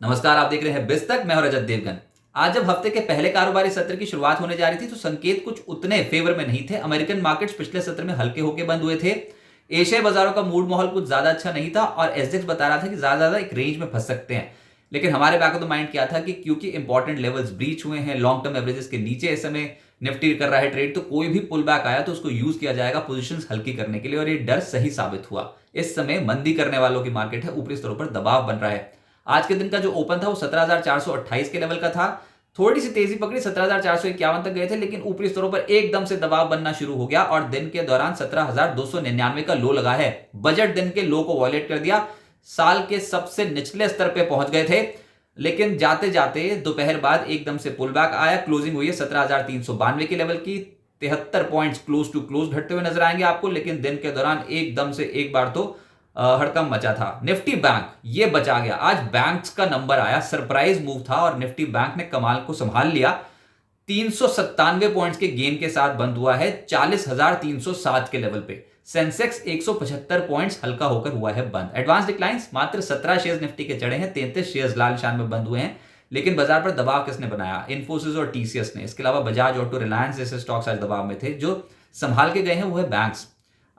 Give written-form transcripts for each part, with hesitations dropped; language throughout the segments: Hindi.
नमस्कार, आप देख रहे हैं बिज तक। मैं हूं रजत देवगन। आज जब हफ्ते के पहले कारोबारी सत्र की शुरुआत होने जा रही थी तो संकेत कुछ उतने फेवर में नहीं थे। अमेरिकन मार्केट्स पिछले सत्र में हल्के होकर बंद हुए थे। एशियाई बाजारों का मूड माहौल कुछ ज्यादा अच्छा नहीं था और एसडेक्स बता रहा था कि ज्यादा एक रेंज में फंस सकते हैं। लेकिन हमारे बैक ऑफ द माइंड क्या था कि क्योंकि इंपॉर्टेंट लेवल्स ब्रीच हुए हैं, लॉन्ग टर्म एवरेजेस के नीचे इस समय निफ्टी कर रहा है ट्रेड, तो कोई भी पुल बैक आया तो उसको यूज किया जाएगा पोजीशंस हल्की करने के लिए, और ये डर सही साबित हुआ। इस समय मंदी करने वालों की मार्केट है, ऊपरी स्तरों पर दबाव बन रहा है। आज के दिन का जो ओपन था वो 17,428 के लेवल का था। थोड़ी सी तेजी पकड़ी, 17,451 तक गए थे, लेकिन ऊपरी स्तरों पर एकदम से दबाव बनना शुरू हो गया और दिन के दौरान 17,299 का लो लगा है। बजट दिन के लो को वॉयलेट कर दिया, साल के सबसे निचले स्तर पे पहुंच गए थे। लेकिन जाते जाते दोपहर बाद एकदम से पुल बैक आया। क्लोजिंग हुई है 17,392 के लेवल की। 73 पॉइंट्स क्लोज टू क्लोज घटते हुए नजर आएंगे आपको, लेकिन दिन के दौरान एकदम से एक बार तो हड़कंप मचा था। निफ्टी बैंक ये बचा गया। आज बैंक्स का नंबर आया, सरप्राइज मूव था और निफ्टी बैंक ने कमाल को संभाल लिया। 397 पॉइंट्स के गेन के साथ बंद हुआ है 40,307 के लेवल पे। सेंसेक्स 175 पॉइंट्स हल्का होकर हुआ है बंद। एडवांस डिक्लाइंस मात्र 17 शेयर्स निफ्टी के चढ़े हैं, 33 शेयर्स लाल निशान में बंद हुए हैं। लेकिन बाजार पर दबाव किसने बनाया? इन्फोसिस और टीसीएस ने। इसके अलावा बजाज ऑटो, रिलायंस जैसे स्टॉक्स आज दबाव में थे। जो संभाल के गए हैं वो है बैंक्स।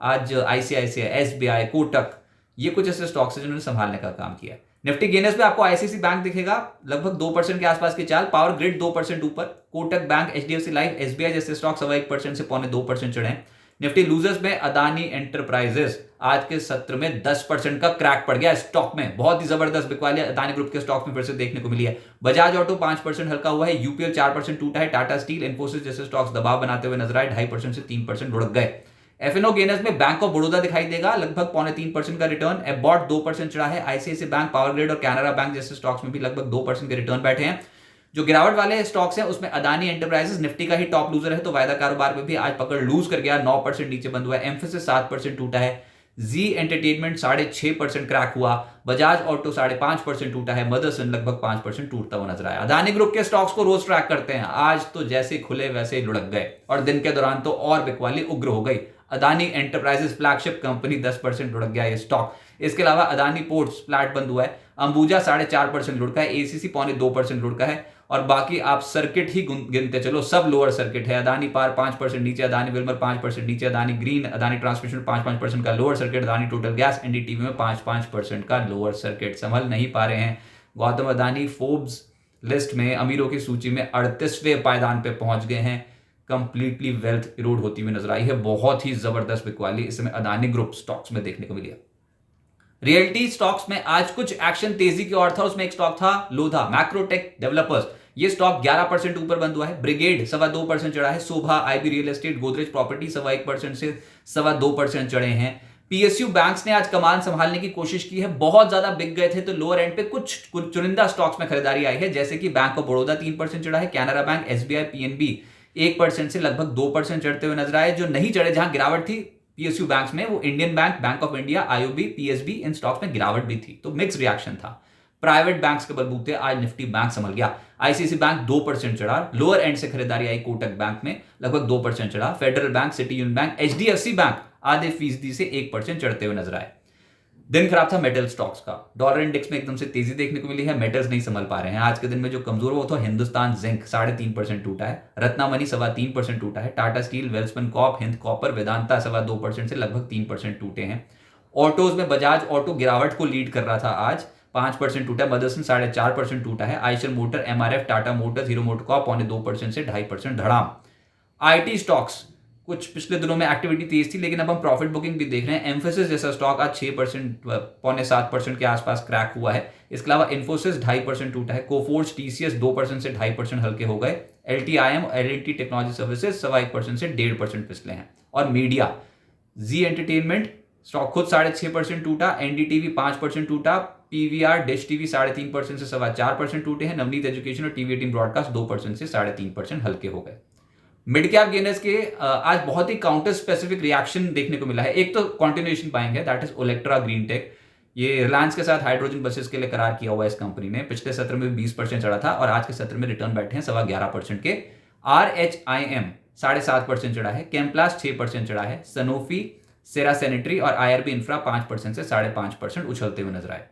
आज आईसीआईसीआई, एसबीआई, कोटक, ये कुछ ऐसे स्टॉक्स हैं जिन्होंने संभालने का काम किया। निफ्टी गेनर्स में आपको आईसीसी बैंक दिखेगा, लगभग 2% के आसपास की चाल। पावर ग्रिड 2% ऊपर। Kotak bank, HDFC life, SBI जैसे स्टॉक 1.25% से 2.25% चढ़े हैं। निफ्टी लूजर्स में अदानी एंटरप्राइजेस आज के सत्र में 10% का क्रैक पड़ गया स्टॉक में। बहुत ही जबरदस्त बिकवाली अदानी ग्रुप के स्टॉक में फिर से देखने को मिली है। बजाज ऑटो 5% हल्का हुआ है। यूपीएल 4% टूटा है। टाटा स्टील, इन्फोसिस जैसे स्टॉक्स दबाव बनाते हुए नजर आए, 2.5% से 3% लुढ़क गए। एफएनओ गेनर्स में बैंक ऑफ बड़ौदा दिखाई देगा, लगभग 3.25% का रिटर्न। एबॉट 2% चढ़ा है। आईसीआईसीआई बैंक, पावर ग्रिड और कैनरा बैंक जैसे स्टॉक्स में भी लगभग 2% के रिटर्न बैठे हैं। जो गिरावट वाले स्टॉक्स हैं उसमें अदानी एंटरप्राइजेस निफ्टी का ही टॉप लूजर है, तो वायदा कारोबार में भी आज पकड़ लूज कर गया, 9% नीचे बंद हुआ है। एम्फेसिस 7% टूटा है। जी एंटरटेनमेंट 6.5% क्रैक हुआ। बजाज ऑटो 5.5% टूटा है। मदरसन लगभग 5% टूटता हुआ नजर आया। अदानी ग्रुप के स्टॉक्स को रोज ट्रैक करते हैं, आज तो जैसे खुले वैसे ही लुढ़क गए और दिन के दौरान तो और बिकवाली उग्र हो गई। अदानी एंटरप्राइजेस फ्लैगशिप कंपनी 10% लुढ़क गया ये स्टॉक। इसके अलावा अदानी पोर्ट्स फ्लैट बंद हुआ है। अंबुजा 4.5% लुढ़का है। एसीसी 2.25% लुढ़का है। और बाकी आप सर्किट ही गिनते चलो, सब लोअर सर्किट है। अदानी पार 5% नीचे, अदानी विल्मर 5% नीचे, अदानी ग्रीन, अदानी ट्रांसमिशन 5% का lower circuit, Adani total gas, NDTV में 5% का लोअर सर्किट। संभल नहीं पा रहे हैं गौतम अदानी। फोर्ब्स लिस्ट में अमीरों की सूची में 38वें पायदान पे पहुंच गए हैं। कंप्लीटली वेल्थ इरोड होती हुई नजर आई है। बहुत ही जबरदस्त बिकवाली इस समय अदानी ग्रुप स्टॉक्स में देखने को मिली है। रियल्टी स्टॉक्स में आज कुछ एक्शन तेजी की ओर था। उसमें एक स्टॉक था लोधा, मैक्रोटेक डेवलपर्स। ये स्टॉक 11% ऊपर बंद हुआ है। ब्रिगेड 2.25% चढ़ा है। Sobha, IB Real Estate, Godrej property 1% से 2.25% चढ़े हैं। पीएसयू बैंक्स ने आज कमान संभालने की कोशिश की है। बहुत ज्यादा बिक गए थे तो लोअर एंड पे कुछ चुनिंदा स्टॉक्स में खरीदारी आई है, जैसे कि बैंक ऑफ बड़ौदा 3% चढ़ा है। कैनरा बैंक, एसबीआई, पीएनबी 1% से लगभग 2% चढ़ते हुए नजर आए। जो नहीं चढ़े, जहां गिरावट थी पीएसयू बैंक्स में, वो Indian bank, bank of India, IOB, PSB, in stocks में गिरावट भी थी, तो मिक्स रिएक्शन था। प्राइवेट बैंक्स के बलबूते आज निफ्टी बैंक संभल गया। आईसीसी बैंक 2% चढ़ा। लोअर एंड से खरीदारी आई कोटक बैंक में, लगभग 2% चढ़ा। Federal bank, city union bank, HDFC bank आधे फीसदी से 1% चढ़ते हुए नजर आए। दिन खराब था मेटल स्टॉक्स का। डॉलर इंडेक्स में एकदम से तेजी देखने को मिली है। मेटल्स नहीं संभल पा रहे हैं। आज के दिन में जो कमजोर हुआ था हिंदुस्तान जिंक, 3.5% टूटा है। रत्नामणि 3.25% टूटा है। Tata Steel, Welspun Corp, Hind Copper, Vedanta 2.25% से लगभग 3% टूटे हैं। ऑटोज में बजाज ऑटो गिरावट को लीड कर रहा था, आज 5% टूटा है। मदरसन 4.5% टूटा है। Eicher Motor, MRF, Tata Motors, Hero Motor Corp 2.25% से 2.5% धड़ाम। आईटी स्टॉक्स कुछ पिछले दिनों में एक्टिविटी तेज थी, लेकिन अब हम प्रॉफिट बुकिंग भी देख रहे हैं। एम्फेसिस जैसा स्टॉक आज 6%, 7.25% के आसपास क्रैक हुआ है। इसके अलावा इन्फोसिस 2.5% टूटा है। कोफोर्ज, टीसीएस 2% से 2.5% हल्के हो गए। एलटीआईएम, एलएनटी टेक्नोलॉजी सर्विसेज 1.25% से 1.5% फिसले हैं। और मीडिया, जी एंटरटेनमेंट स्टॉक खुद 6.5% टूटा। एनडीटीवी 5% टूटा। पीवीआर, डिश टीवी 3.5% से 4.25% टूटे हैं। नवनीत एजुकेशन और टीवी 18 ब्रॉडकास्ट 2% से 3.5% हल्के हो गए। मिड कैप गेनर्स के आज बहुत ही काउंटर स्पेसिफिक रिएक्शन देखने को मिला है। एक तो कंटिन्यूएशन पाएंगे, that is Olectra Green Tech. ये रिलायंस के साथ हाइड्रोजन बसेस के लिए करार किया हुआ है इस कंपनी ने। पिछले सत्र में 20% चढ़ा था और आज के सत्र में रिटर्न बैठे हैं 11.25% के। आरएचआईएम 7.5% चढ़ा है। केम्प्लास 6% चढ़ा है। सनोफी, सेरा सैनिटरी और आईआरबी इंफ्रा 5% से 5.5% उछलते हुए नजर आए।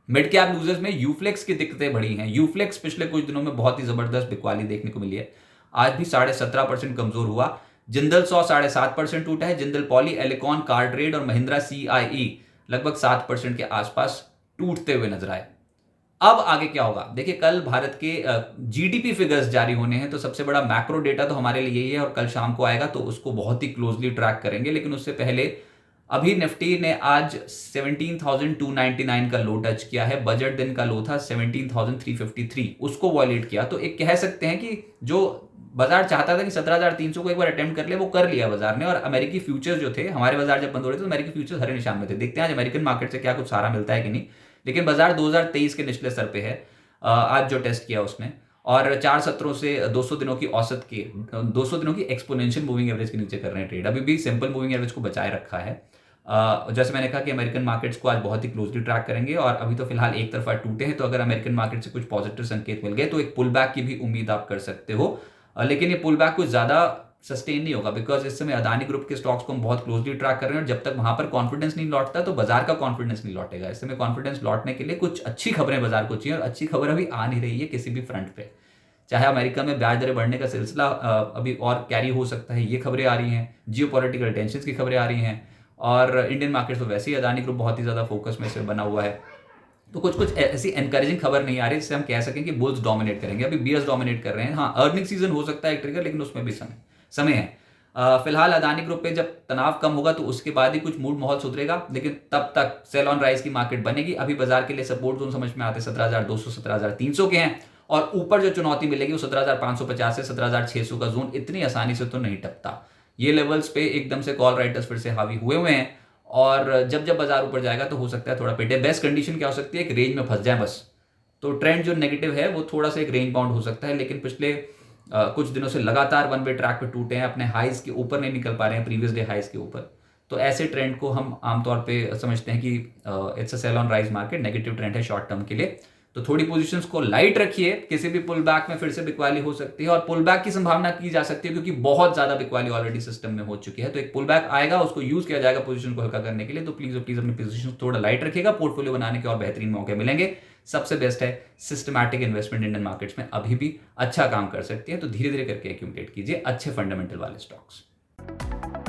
मिड कैप लूजर्स में यूफ्लेक्स की दिक्कतें बड़ी हैं। यूफ्लेक्स पिछले कुछ दिनों में बहुत ही जबरदस्त बिकवाली देखने को मिली है, आज भी 17.5% कमजोर हुआ। जिंदल 100 7.5% टूटा है। जिंदल पॉली, एलिकॉन, कार्ट्रेड और महिंद्रा CIE लगभग 7% के आसपास टूटते हुए नजर आए। अब आगे क्या होगा, देखिए कल भारत के GDP फिगर्स जारी होने हैं, तो सबसे बड़ा मैक्रो डेटा तो हमारे लिए यही है और कल शाम को आएगा, तो उसको बहुत ही क्लोजली ट्रैक करेंगे। लेकिन उससे पहले अभी निफ्टी ने आज 17,299 का लो टच किया है। बजट दिन का लो था 17,353, उसको वॉयलेट किया। तो एक कह सकते हैं कि जो बाजार चाहता था कि 17,300 को एक बार अटेम्प्ट कर ले, वो कर लिया बाजार ने। और अमेरिकी फ्यूचर्स जो थे, हमारे बाजार जब बंद हो रहे थे तो अमेरिकी फ्यूचर्स हरे निशान में थे। देखते हैं आज अमेरिकन मार्केट से क्या कुछ सहारा मिलता है कि नहीं। लेकिन बाजार 2023 के निचले स्तर पे है आज जो टेस्ट किया उसने, और 4 सत्रों से 200 दिनों की औसत के 200 दिनों की एक्सपोनेंशियल मूविंग एवरेज के नीचे कर रहे हैं ट्रेड। अभी भी सिंपल मूविंग एवरेज को बचाए रखा है। जैसे मैंने कहा कि अमेरिकन मार्केट्स को आज बहुत ही क्लोजली ट्रैक करेंगे, और अभी तो फिलहाल एक तरफा टूटे हैं, तो अगर अमेरिकन मार्केट से कुछ पॉजिटिव संकेत मिल गए तो एक पुल बैक की भी उम्मीद आप कर सकते हो। लेकिन ये पुल बैक कुछ ज्यादा सस्टेन नहीं होगा, बिकॉज इस समय अदानी ग्रुप के स्टॉक्स को हम बहुत क्लोजली ट्रैक कर रहे हैं, और जब तक वहां पर कॉन्फिडेंस नहीं लौटता तो बाजार का कॉन्फिडेंस नहीं लौटेगा। इस समय कॉन्फिडेंस लौटने के लिए कुछ अच्छी खबरें बाजार को चाहिए, और अच्छी खबर अभी आ नहीं रही है किसी भी फ्रंट पे। चाहे अमेरिका में ब्याज दरें बढ़ने का सिलसिला अभी और कैरी हो सकता है, ये खबरें आ रही हैं, जियोपॉलिटिकल टेंशंस की खबरें आ रही हैं, और इंडियन मार्केट्स तो वैसे ही अदानी ग्रुप बहुत ही ज्यादा फोकस में से बना हुआ है। तो कुछ ऐसी एनकरेजिंग खबर नहीं आ रही जिससे हम कह सकें कि बुल्स डोमिनेट करेंगे। अभी बियर्स डोमिनेट कर रहे हैं। हाँ, अर्निंग सीजन हो सकता है एक ट्रिगर, लेकिन उसमें भी समय है। फिलहाल अदानी ग्रुप पे जब तनाव कम होगा तो उसके बाद ही कुछ मूड माहौल सुधरेगा, लेकिन तब तक सेल ऑन राइज की मार्केट बनेगी। अभी बाजार के लिए सपोर्ट जोन समझ में आते 17,200 17,300 के हैं, और ऊपर जो चुनौती मिलेगी वो 17,550 से 17,600 का जोन इतनी आसानी से तो नहीं टपता। ये लेवल्स पे एकदम से कॉल राइटर्स फिर से हावी हुए हुए हैं, और जब जब बाजार ऊपर जाएगा तो हो सकता है थोड़ा पिटे। बेस्ट कंडीशन क्या हो सकती है, एक रेंज में फंस जाए बस। तो ट्रेंड जो नेगेटिव है वो थोड़ा सा एक रेंज बाउंड हो सकता है, लेकिन पिछले कुछ दिनों से लगातार वन वे ट्रैक पे टूटे हैं, अपने हाइज के ऊपर नहीं निकल पा रहे हैं, प्रीवियस डे हाइज के ऊपर। तो ऐसे ट्रेंड को हम आमतौर पे समझते हैं कि it's a sell on rise market, negative trend है शॉर्ट टर्म के लिए। तो थोड़ी पोजीशंस को लाइट रखिए, किसी भी पुल बैक में फिर से बिकवाली हो सकती है, और पुल बैक की संभावना की जा सकती है क्योंकि बहुत ज्यादा बिकवाली ऑलरेडी सिस्टम में हो चुकी है। तो एक पुल बैक आएगा, उसको यूज किया जाएगा पोजीशन को हल्का करने के लिए। तो प्लीज अपनी पोजीशन थोड़ा लाइट रखिएगा, पोर्टफोलियो बनाने के और बेहतरीन मौके मिलेंगे। सबसे बेस्ट है सिस्टमैटिक इन्वेस्टमेंट इंडियन मार्केट्स में अभी भी अच्छा काम कर सकती है। तो धीरे धीरे करके एक्यूमुलेट कीजिए अच्छे फंडामेंटल वाले स्टॉक्स।